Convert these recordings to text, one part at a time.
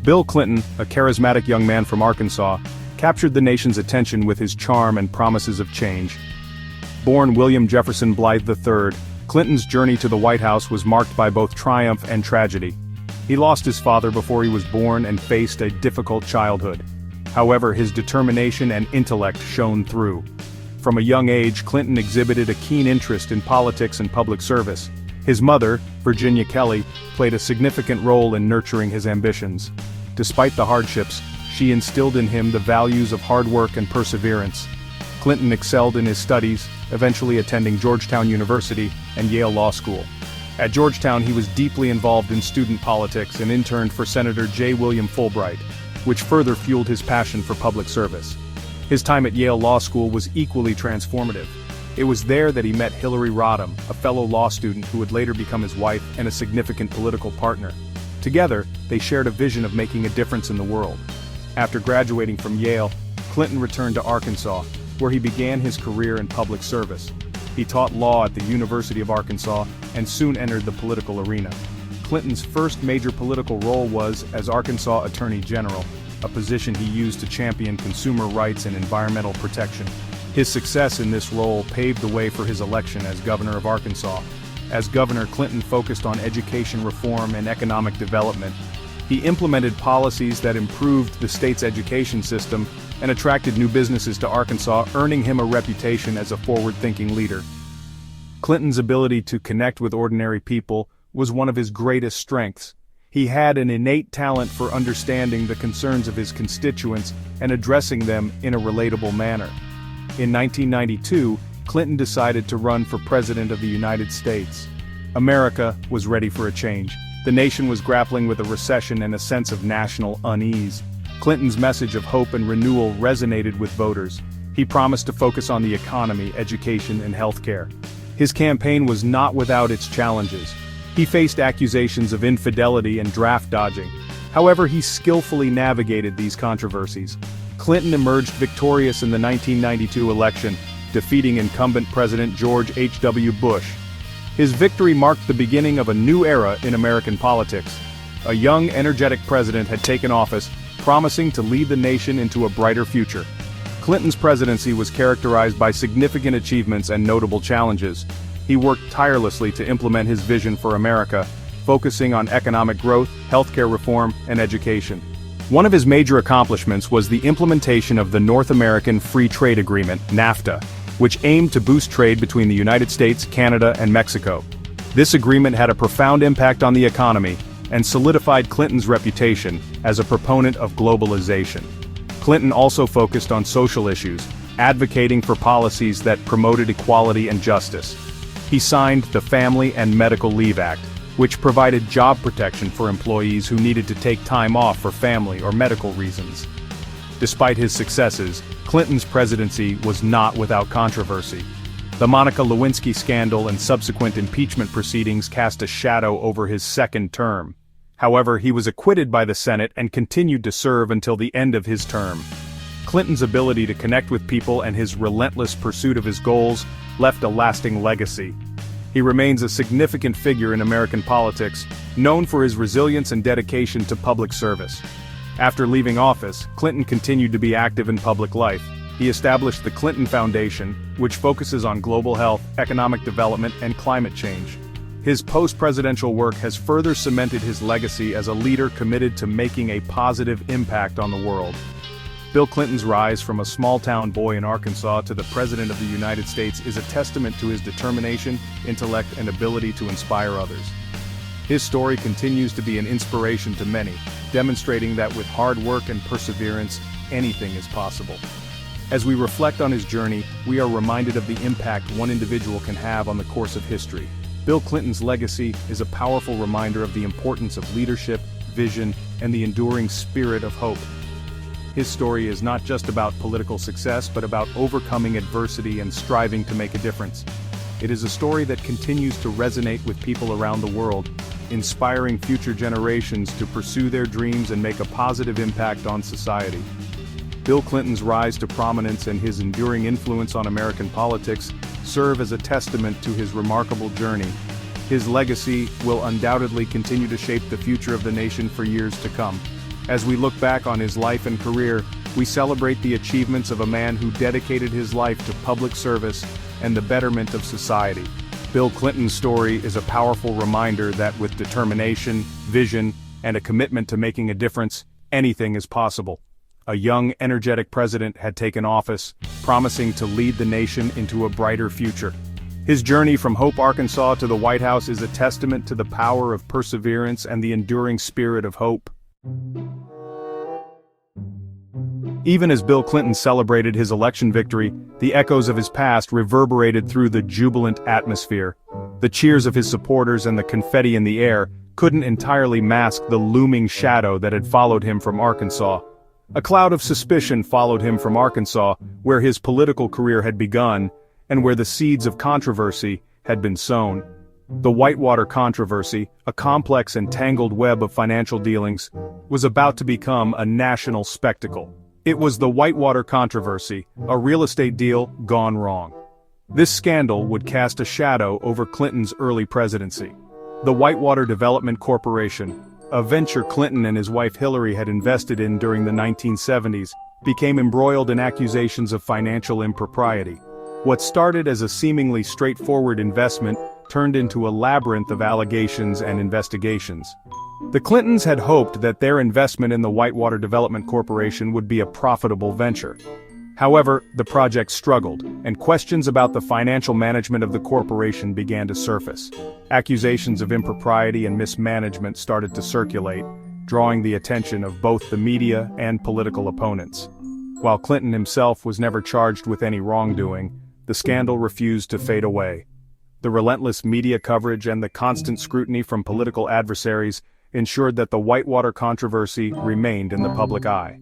Bill Clinton, a charismatic young man from Arkansas, captured the nation's attention with his charm and promises of change. Born William Jefferson Blythe III, Clinton's journey to the White House was marked by both triumph and tragedy. He lost his father before he was born and faced a difficult childhood. However, his determination and intellect shone through. From a young age, Clinton exhibited a keen interest in politics and public service. His mother, Virginia Kelly, played a significant role in nurturing his ambitions. Despite the hardships, she instilled in him the values of hard work and perseverance. Clinton excelled in his studies, eventually attending Georgetown University and Yale Law School. At Georgetown, he was deeply involved in student politics and interned for Senator J. William Fulbright, which further fueled his passion for public service. His time at Yale Law School was equally transformative. It was there that he met Hillary Rodham, a fellow law student who would later become his wife and a significant political partner. Together, they shared a vision of making a difference in the world. After graduating from Yale, Clinton returned to Arkansas, where he began his career in public service. He taught law at the University of Arkansas and soon entered the political arena. Clinton's first major political role was as Arkansas Attorney General, a position he used to champion consumer rights and environmental protection. His success in this role paved the way for his election as governor of Arkansas. As governor, Clinton focused on education reform and economic development. He implemented policies that improved the state's education system and attracted new businesses to Arkansas, earning him a reputation as a forward-thinking leader. Clinton's ability to connect with ordinary people was one of his greatest strengths. He had an innate talent for understanding the concerns of his constituents and addressing them in a relatable manner. In 1992, Clinton decided to run for President of the United States. America was ready for a change. The nation was grappling with a recession and a sense of national unease. Clinton's message of hope and renewal resonated with voters. He promised to focus on the economy, education, and healthcare. His campaign was not without its challenges. He faced accusations of infidelity and draft dodging. However, he skillfully navigated these controversies. Clinton emerged victorious in the 1992 election, defeating incumbent President George H.W. Bush. His victory marked the beginning of a new era in American politics. A young, energetic president had taken office, promising to lead the nation into a brighter future. Clinton's presidency was characterized by significant achievements and notable challenges. He worked tirelessly to implement his vision for America, focusing on economic growth, healthcare reform, and education. One of his major accomplishments was the implementation of the North American Free Trade Agreement, NAFTA, which aimed to boost trade between the United States, Canada, and Mexico. This agreement had a profound impact on the economy and solidified Clinton's reputation as a proponent of globalization. Clinton also focused on social issues, advocating for policies that promoted equality and justice. He signed the Family and Medical Leave Act, which provided job protection for employees who needed to take time off for family or medical reasons. Despite his successes, Clinton's presidency was not without controversy. The Monica Lewinsky scandal and subsequent impeachment proceedings cast a shadow over his second term. However, he was acquitted by the Senate and continued to serve until the end of his term. Clinton's ability to connect with people and his relentless pursuit of his goals left a lasting legacy. He remains a significant figure in American politics, known for his resilience and dedication to public service. After leaving office, Clinton continued to be active in public life. He established the Clinton Foundation, which focuses on global health, economic development, and climate change. His post-presidential work has further cemented his legacy as a leader committed to making a positive impact on the world. Bill Clinton's rise from a small-town boy in Arkansas to the President of the United States is a testament to his determination, intellect, and ability to inspire others. His story continues to be an inspiration to many, demonstrating that with hard work and perseverance, anything is possible. As we reflect on his journey, we are reminded of the impact one individual can have on the course of history. Bill Clinton's legacy is a powerful reminder of the importance of leadership, vision, and the enduring spirit of hope. His story is not just about political success, but about overcoming adversity and striving to make a difference. It is a story that continues to resonate with people around the world, inspiring future generations to pursue their dreams and make a positive impact on society. Bill Clinton's rise to prominence and his enduring influence on American politics serve as a testament to his remarkable journey. His legacy will undoubtedly continue to shape the future of the nation for years to come. As we look back on his life and career, we celebrate the achievements of a man who dedicated his life to public service and the betterment of society. Bill Clinton's story is a powerful reminder that with determination, vision, and a commitment to making a difference, anything is possible. A young, energetic president had taken office, promising to lead the nation into a brighter future. His journey from Hope, Arkansas to the White House is a testament to the power of perseverance and the enduring spirit of hope. Even as Bill Clinton celebrated his election victory, the echoes of his past reverberated through the jubilant atmosphere. The cheers of his supporters and the confetti in the air couldn't entirely mask the looming shadow that had followed him from Arkansas. A cloud of suspicion followed him from Arkansas, where his political career had begun, and where the seeds of controversy had been sown. The Whitewater controversy, a complex and tangled web of financial dealings, was about to become a national spectacle. It was the Whitewater controversy, a real estate deal gone wrong. This scandal would cast a shadow over Clinton's early presidency. The Whitewater Development Corporation, a venture Clinton and his wife Hillary had invested in during the 1970s, became embroiled in accusations of financial impropriety. What started as a seemingly straightforward investment turned into a labyrinth of allegations and investigations. The Clintons had hoped that their investment in the Whitewater Development Corporation would be a profitable venture. However, the project struggled, and questions about the financial management of the corporation began to surface. Accusations of impropriety and mismanagement started to circulate, drawing the attention of both the media and political opponents. While Clinton himself was never charged with any wrongdoing, the scandal refused to fade away. The relentless media coverage and the constant scrutiny from political adversaries ensured that the Whitewater controversy remained in the public eye.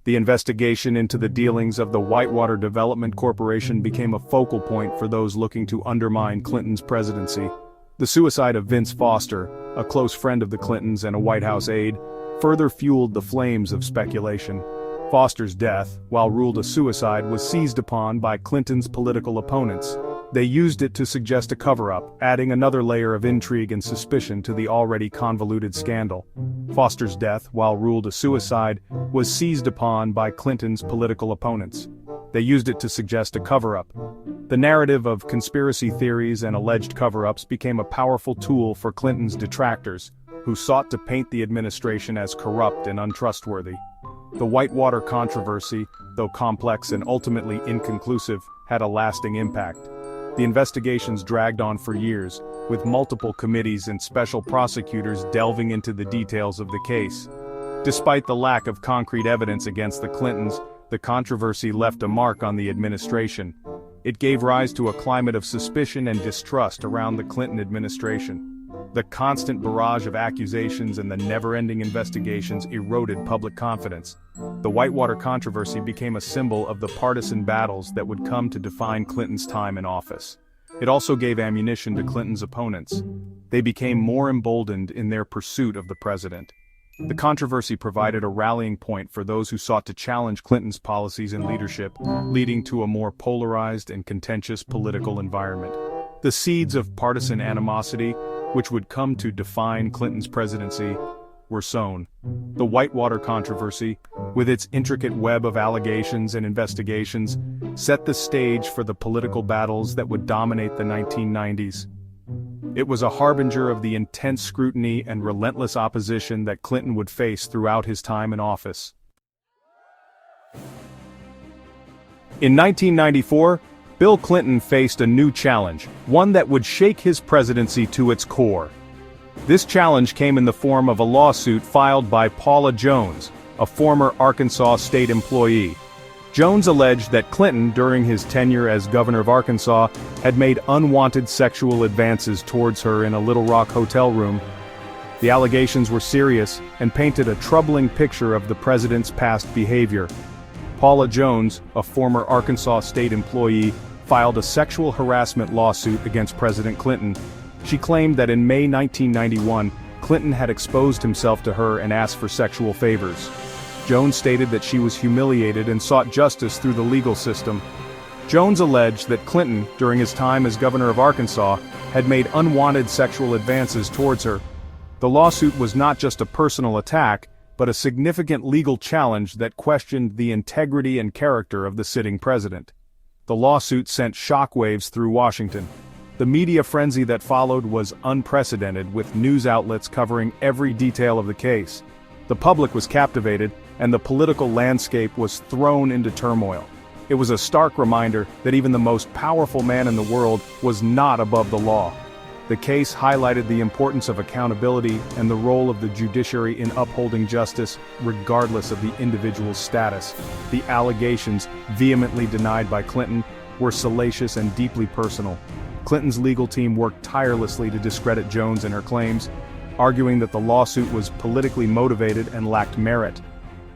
The investigation into the dealings of the Whitewater Development Corporation became a focal point for those looking to undermine Clinton's presidency. The suicide of Vince Foster, a close friend of the Clintons and a White House aide, further fueled the flames of speculation. Foster's death, while ruled a suicide, was seized upon by Clinton's political opponents. They used it to suggest a cover-up, adding another layer of intrigue and suspicion to the already convoluted scandal. Foster's death, while ruled a suicide, was seized upon by Clinton's political opponents. They used it to suggest a cover-up. The narrative of conspiracy theories and alleged cover-ups became a powerful tool for Clinton's detractors, who sought to paint the administration as corrupt and untrustworthy. The Whitewater controversy, though complex and ultimately inconclusive, had a lasting impact. The investigations dragged on for years, with multiple committees and special prosecutors delving into the details of the case. Despite the lack of concrete evidence against the Clintons, the controversy left a mark on the administration. It gave rise to a climate of suspicion and distrust around the Clinton administration. The constant barrage of accusations and the never-ending investigations eroded public confidence. The Whitewater controversy became a symbol of the partisan battles that would come to define Clinton's time in office. It also gave ammunition to Clinton's opponents. They became more emboldened in their pursuit of the president. The controversy provided a rallying point for those who sought to challenge Clinton's policies and leadership, leading to a more polarized and contentious political environment. The seeds of partisan animosity, which would come to define Clinton's presidency, were sown. The Whitewater controversy, with its intricate web of allegations and investigations, set the stage for the political battles that would dominate the 1990s. It was a harbinger of the intense scrutiny and relentless opposition that Clinton would face throughout his time in office. In 1994, Bill Clinton faced a new challenge, one that would shake his presidency to its core. This challenge came in the form of a lawsuit filed by Paula Jones, a former Arkansas state employee. Jones alleged that Clinton, during his tenure as governor of Arkansas, had made unwanted sexual advances towards her in a Little Rock hotel room. The allegations were serious and painted a troubling picture of the president's past behavior. Paula Jones, a former Arkansas state employee, filed a sexual harassment lawsuit against President Clinton. She claimed that in May 1991, Clinton had exposed himself to her and asked for sexual favors. Jones stated that she was humiliated and sought justice through the legal system. Jones alleged that Clinton, during his time as governor of Arkansas, had made unwanted sexual advances towards her. The lawsuit was not just a personal attack, but a significant legal challenge that questioned the integrity and character of the sitting president. The lawsuit sent shockwaves through Washington. The media frenzy that followed was unprecedented, with news outlets covering every detail of the case. The public was captivated, and the political landscape was thrown into turmoil. It was a stark reminder that even the most powerful man in the world was not above the law. The case highlighted the importance of accountability and the role of the judiciary in upholding justice, regardless of the individual's status. The allegations, vehemently denied by Clinton, were salacious and deeply personal. Clinton's legal team worked tirelessly to discredit Jones and her claims, arguing that the lawsuit was politically motivated and lacked merit.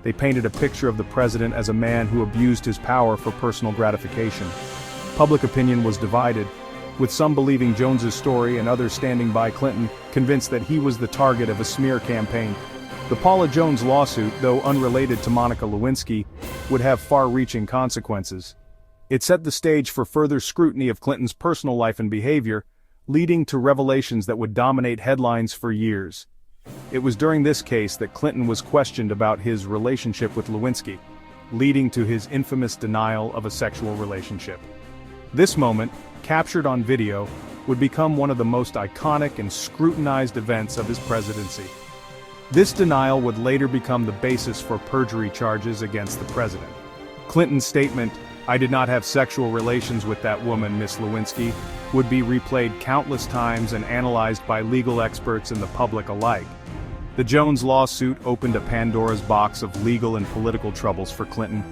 They painted a picture of the president as a man who abused his power for personal gratification. Public opinion was divided, with some believing Jones's story and others standing by Clinton, convinced that he was the target of a smear campaign. The Paula Jones lawsuit, though unrelated to Monica Lewinsky, would have far-reaching consequences. It set the stage for further scrutiny of Clinton's personal life and behavior, leading to revelations that would dominate headlines for years. It was during this case that Clinton was questioned about his relationship with Lewinsky, leading to his infamous denial of a sexual relationship. This moment, captured on video, would become one of the most iconic and scrutinized events of his presidency. This denial would later become the basis for perjury charges against the president. Clinton's statement, "I did not have sexual relations with that woman, Miss Lewinsky," would be replayed countless times and analyzed by legal experts and the public alike. The Jones lawsuit opened a Pandora's box of legal and political troubles for Clinton.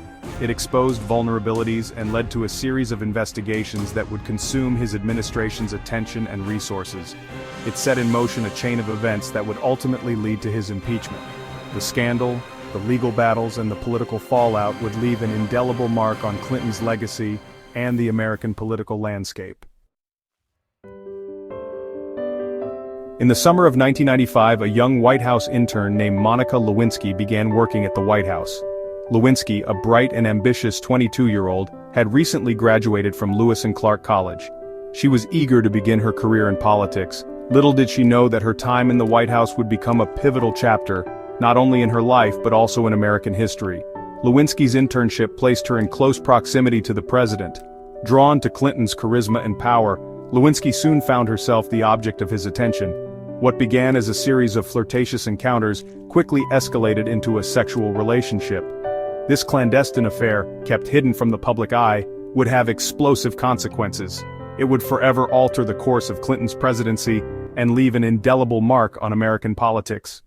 It exposed vulnerabilities and led to a series of investigations that would consume his administration's attention and resources. It set in motion a chain of events that would ultimately lead to his impeachment. The scandal, the legal battles, and the political fallout would leave an indelible mark on Clinton's legacy and the American political landscape. In the summer of 1995, a young White House intern named Monica Lewinsky began working at the White House. Lewinsky, a bright and ambitious 22-year-old, had recently graduated from Lewis and Clark College. She was eager to begin her career in politics. Little did she know that her time in the White House would become a pivotal chapter, not only in her life but also in American history. Lewinsky's internship placed her in close proximity to the president. Drawn to Clinton's charisma and power, Lewinsky soon found herself the object of his attention. What began as a series of flirtatious encounters quickly escalated into a sexual relationship. This clandestine affair, kept hidden from the public eye, would have explosive consequences. It would forever alter the course of Clinton's presidency and leave an indelible mark on American politics.